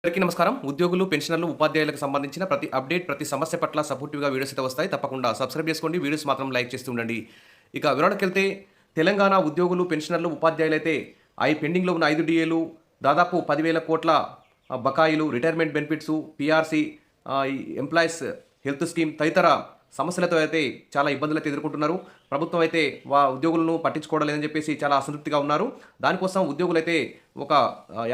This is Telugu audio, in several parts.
అందరికీ నమస్కారం. ఉద్యోగులు, పెన్షనర్లు, ఉపాధ్యాయులకు సంబంధించిన ప్రతి అప్డేట్, ప్రతి సమస్య పట్ల సపోర్టివ్‌గా వీడియోస్ అయితే వస్తాయి. తప్పకుండా సబ్స్క్రైబ్ చేసుకోండి. వీడియోస్ మాత్రం లైక్ చేస్తూ ఉండండి. ఇక వివరాలకెళ్తే తెలంగాణ ఉద్యోగులు, పెన్షనర్లు, ఉపాధ్యాయులైతే పెండింగ్‌లో ఉన్న 5 డీఏలు, దాదాపు 10,000 కోట్ల బకాయిలు, రిటైర్మెంట్ బెనిఫిట్సు, పీఆర్సీ, ఈ ఎంప్లాయీస్ హెల్త్ స్కీమ్ తదితర సమస్యలతో అయితే చాలా ఇబ్బందులైతే ఎదుర్కొంటున్నారు. ప్రభుత్వం అయితే ఉద్యోగులను పట్టించుకోవడం లేదని చెప్పేసి చాలా అసంతృప్తిగా ఉన్నారు. దానికోసం ఉద్యోగులైతే ఒక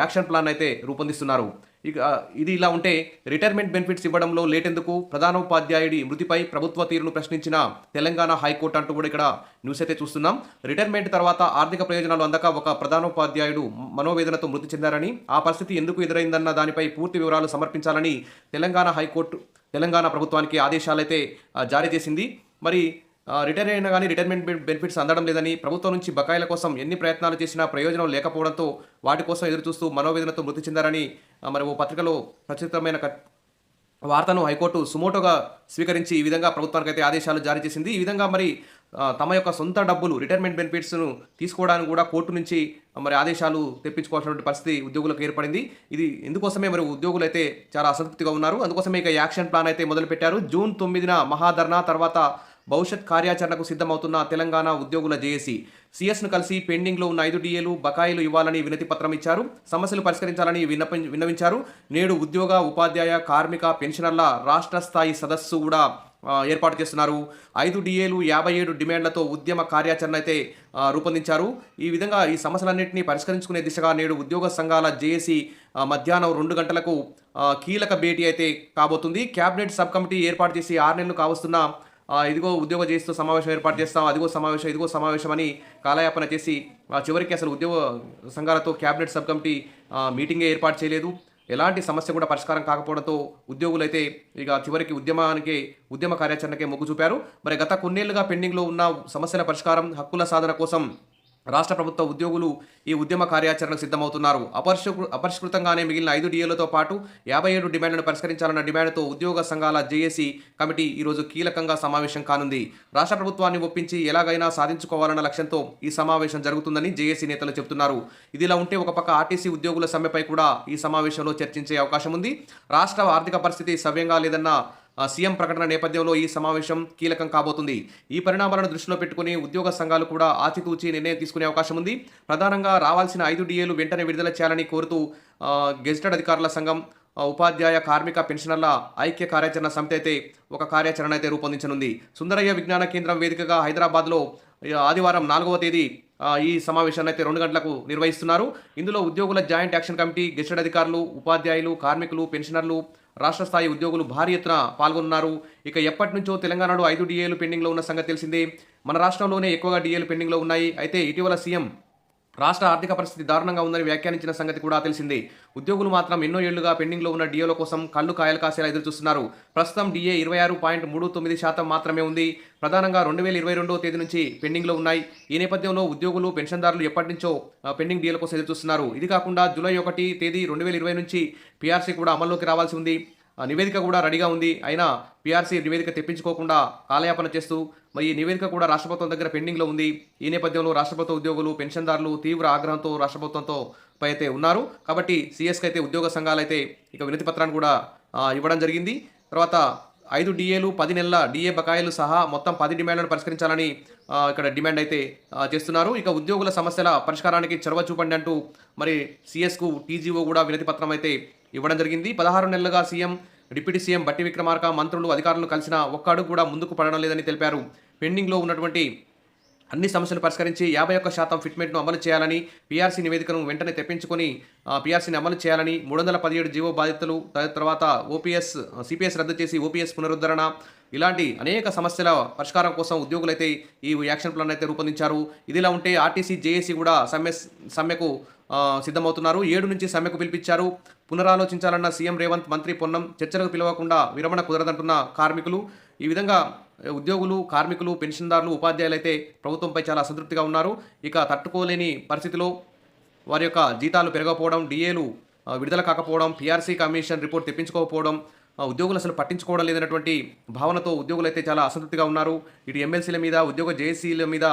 యాక్షన్ ప్లాన్ అయితే రూపొందిస్తున్నారు. ఇక ఇది ఇలా ఉంటే రిటైర్మెంట్ బెనిఫిట్స్ ఇవ్వడంలో లేటెందుకు, ప్రధానోపాధ్యాయుడి మృతిపై ప్రభుత్వ తీరును ప్రశ్నించిన తెలంగాణ హైకోర్టు అంటూ కూడా ఇక్కడ న్యూస్ అయితే చూస్తున్నాం. రిటైర్మెంట్ తర్వాత ఆర్థిక ప్రయోజనాలు అందక ఒక ప్రధానోపాధ్యాయుడు మనోవేదనతో మృతి చెందారని, ఆ పరిస్థితి ఎందుకు ఎదురైందన్న దానిపై పూర్తి వివరాలు సమర్పించాలని తెలంగాణ హైకోర్టు తెలంగాణ ప్రభుత్వానికి ఆదేశాలైతే జారీ చేసింది. మరి రిటైర్ అయినా కానీ రిటైర్మెంట్ బెనిఫిట్స్ అందడం లేదని, ప్రభుత్వం నుంచి బకాయిల కోసం ఎన్ని ప్రయత్నాలు చేసినా ప్రయోజనం లేకపోవడంతో వాటి కోసం ఎదురుచూస్తూ మనోవేదనతో మృతి చెందారని మరి ఓ పత్రికలో ప్రచురితమైన వార్తను హైకోర్టు సుమోటోగా స్వీకరించి ఈ విధంగా ప్రభుత్వానికైతే ఆదేశాలు జారీ చేసింది. ఈ విధంగా మరి తమ యొక్క సొంత డబ్బులు రిటైర్మెంట్ బెనిఫిట్స్ను తీసుకోవడానికి కూడా కోర్టు నుంచి మరి ఆదేశాలు తెప్పించుకోవాల్సినటువంటి పరిస్థితి ఉద్యోగులకు ఏర్పడింది. ఇది ఇందుకోసమే మరి ఉద్యోగులు అయితే చాలా అసంతృప్తిగా ఉన్నారు. అందుకోసమే ఇక యాక్షన్ ప్లాన్ అయితే మొదలుపెట్టారు. జూన్ 9న మహాధర్నా, తర్వాత భవిష్యత్ కార్యాచరణకు సిద్ధమవుతున్న తెలంగాణ ఉద్యోగుల జేఏసీ సీఎస్ను కలిసి పెండింగ్లో ఉన్న 5 డీఏలు బకాయిలు ఇవ్వాలని వినతి పత్రం ఇచ్చారు. సమస్యలు పరిష్కరించాలని విన్నవించారు. నేడు ఉద్యోగ, ఉపాధ్యాయ, కార్మిక, పెన్షనర్ల రాష్ట్ర స్థాయి సదస్సు కూడా ఏర్పాటు చేస్తున్నారు. 5 డీఏలు, 57 డిమాండ్లతో ఉద్యమ కార్యాచరణ అయితే రూపొందించారు. ఈ విధంగా ఈ సమస్యలన్నింటినీ పరిష్కరించుకునే దిశగా నేడు ఉద్యోగ సంఘాల జేఏసీ మధ్యాహ్నం 2 గంటలకు కీలక భేటీ అయితే కాబోతుంది. క్యాబినెట్ సబ్ కమిటీ ఏర్పాటు చేసి 6 నెలలు కావస్తున్న ఇదిగో ఉద్యోగ చేస్తూ సమావేశం ఏర్పాటు చేస్తాం, అదిగో సమావేశం, ఇదిగో సమావేశం అని కాలయాపన చేసి చివరికి అసలు ఉద్యోగ సంఘాలతో క్యాబినెట్ సబ్ కమిటీ మీటింగే ఏర్పాటు చేయలేదు. ఎలాంటి సమస్య కూడా పరిష్కారం కాకపోవడంతో ఉద్యోగులైతే ఇక చివరికి ఉద్యమ కార్యాచరణకే మొగ్గు చూపారు. మరి గత కొన్నేళ్లుగా పెండింగ్లో ఉన్న సమస్యల పరిష్కారం, హక్కుల సాధన కోసం రాష్ట్ర ప్రభుత్వ ఉద్యోగులు ఈ ఉద్యమ కార్యాచరణకు సిద్ధమవుతున్నారు. అపరిష్కృతంగానే మిగిలిన 5 డీఏలతో పాటు 57 డిమాండ్లను పరిష్కరించాలన్న డిమాండ్తో ఉద్యోగ సంఘాల జేఏసీ కమిటీ ఈరోజు కీలకంగా సమావేశం కానుంది. రాష్ట్ర ప్రభుత్వాన్ని ఒప్పించి ఎలాగైనా సాధించుకోవాలన్న లక్ష్యంతో ఈ సమావేశం జరుగుతుందని జేఏసీ నేతలు చెబుతున్నారు. ఇదిలా ఉంటే ఒక పక్క ఆర్టీసీ ఉద్యోగుల సమ్మెపై కూడా ఈ సమావేశంలో చర్చించే అవకాశం ఉంది. రాష్ట్ర ఆర్థిక పరిస్థితి సవ్యంగా లేదన్న సీఎం ప్రకటన నేపథ్యంలో ఈ సమావేశం కీలకం కాబోతుంది. ఈ పరిణామాలను దృష్టిలో పెట్టుకుని ఉద్యోగ సంఘాలు కూడా ఆచితూచి నిర్ణయం తీసుకునే అవకాశం ఉంది. ప్రధానంగా రావాల్సిన 5 డీఏలు వెంటనే విడుదల చేయాలని కోరుతూ గెజిటెడ్ అధికారుల సంఘం, ఉపాధ్యాయ, కార్మిక, పెన్షనర్ల ఐక్య కార్యాచరణ సమితి అయితే ఒక కార్యాచరణ అయితే రూపొందించనుంది. సుందరయ్య విజ్ఞాన కేంద్రం వేదికగా హైదరాబాద్లో ఆదివారం 4వ తేదీ ఈ సమావేశాన్ని అయితే 2 గంటలకు నిర్వహిస్తున్నారు. ఇందులో ఉద్యోగుల జాయింట్ యాక్షన్ కమిటీ, గెజిటెడ్ అధికారులు, ఉపాధ్యాయులు, కార్మికులు, పెన్షనర్లు, రాష్ట్ర స్థాయి ఉద్యోగులు భారీ ఎత్తున పాల్గొన్నారు. ఇక ఎప్పటి నుంచో తెలంగాణలో 5 డీఏలు పెండింగ్లో ఉన్న సంగతి తెలిసిందే. మన రాష్ట్రంలోనే ఎక్కువగా డీఏలు పెండింగ్లో ఉన్నాయి. అయితే ఇటీవల సీఎం రాష్ట్ర ఆర్థిక పరిస్థితి దారుణంగా ఉందని వ్యాఖ్యానించిన సంగతి కూడా తెలిసిందే. ఉద్యోగులు మాత్రం ఎన్నో ఏళ్లుగా పెండింగ్లో ఉన్న డీఏల కోసం కళ్ళు కాయలు కాసేలా ఎదురుచూస్తున్నారు. ప్రస్తుతం డీఏ 26.39% మాత్రమే ఉంది. ప్రధానంగా 2022వ తేదీ నుంచి పెండింగ్లో ఉన్నాయి. ఈ నేపథ్యంలో ఉద్యోగులు, పెన్షన్దారులు ఎప్పటి నుంచో పెండింగ్ డీఏల కోసం ఎదురుచూస్తున్నారు. ఇది కాకుండా జూలై 1 తేదీ 2020 నుంచి పీఆర్సీ కూడా అమల్లోకి రావాల్సి ఉంది. నివేదిక కూడా రెడీగా ఉంది. అయినా పీఆర్సీ నివేదిక తెప్పించుకోకుండా కాలయాపన చేస్తూ మరి ఈ నివేదిక కూడా రాష్ట్ర ప్రభుత్వం దగ్గర పెండింగ్లో ఉంది. ఈ నేపథ్యంలో రాష్ట్ర ప్రభుత్వ ఉద్యోగులు, పెన్షన్దారులు తీవ్ర ఆగ్రహంతో రాష్ట్ర ప్రభుత్వంతో అయితే ఉన్నారు. కాబట్టి సీఎస్కి అయితే ఉద్యోగ సంఘాలు అయితే ఇక వినతి పత్రాన్ని కూడా ఇవ్వడం జరిగింది. తర్వాత 5 డీఏలు, 10 నెలల డీఏ బకాయిలు సహా మొత్తం 10 డిమాండ్లను పరిష్కరించాలని ఇక్కడ డిమాండ్ అయితే చేస్తున్నారు. ఇక ఉద్యోగుల సమస్యల పరిష్కారానికి చొరవ చూపండి అంటూ మరి సీఎస్కు టీజీఓ కూడా వినతి పత్రం అయితే ఇవ్వడం జరిగింది. 16 నెలలుగా సీఎం, డిప్యూటీ సీఎం బట్టి విక్రమార్క, మంత్రులు, అధికారులను కలిసిన ఒక్క అడుగు కూడా ముందుకు పడడం లేదని తెలిపారు. పెండింగ్లో ఉన్నటువంటి అన్ని సమస్యలు పరిష్కరించి 51% ఫిట్మెంట్ను అమలు చేయాలని, పీఆర్సీ నివేదికను వెంటనే తెప్పించుకొని పీఆర్సీని అమలు చేయాలని, 317 జీవో బాధితులు, తర్వాత సిపిఎస్ రద్దు చేసి ఓపీఎస్ పునరుద్ధరణ, ఇలాంటి అనేక సమస్యల పరిష్కారం కోసం ఉద్యోగులైతే ఈ యాక్షన్ ప్లాన్ అయితే రూపొందించారు. ఇదిలా ఉంటే ఆర్టీసీ, జేఏసీ కూడా సమ్మెకు సిద్ధమవుతున్నారు. 7 నుంచి సమ్మెకు పిలిపించారు. పునరాలోచించాలన్న సీఎం రేవంత్, మంత్రి పొన్నం, చర్చలకు పిలవకుండా విరమణ కుదరదంటున్న కార్మికులు. ఈ విధంగా ఉద్యోగులు, కార్మికులు, పెన్షన్దారులు, ఉపాధ్యాయులు అయితే ప్రభుత్వంపై చాలా అసంతృప్తిగా ఉన్నారు. ఇక తట్టుకోలేని పరిస్థితిలో వారి యొక్క జీతాలు పెరగకపోవడం, డీఏలు విడుదల కాకపోవడం, పీఆర్సీ కమిషన్ రిపోర్ట్ తెప్పించుకోకపోవడం, ఉద్యోగులు అసలు పట్టించుకోవడం లేదన్నటువంటి భావనతో ఉద్యోగులైతే చాలా అసంతృప్తిగా ఉన్నారు. ఇటు ఎమ్మెల్సీల మీద, ఉద్యోగ జేఏసీల మీద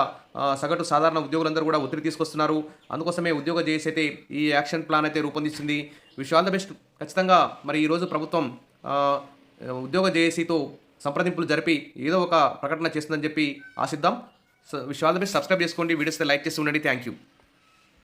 సగటు సాధారణ ఉద్యోగులందరూ కూడా ఒత్తిడి తీసుకొస్తున్నారు. అందుకోసమే ఉద్యోగ జేఏసీ అయితే ఈ యాక్షన్ ప్లాన్ అయితే రూపొందించింది. Wish all the best. ఖచ్చితంగా మరి ఈరోజు ప్రభుత్వం ఆ, ఉద్యోగ జేఏసీతో సంప్రదింపులు జరిపి ఏదో ఒక ప్రకటన చేస్తుందని చెప్పి ఆశిద్దాం. So wish all the best. Subscribe చేసుకోండి, వీడియోస్ లైక్ చేసి ఉండండి. Thank you.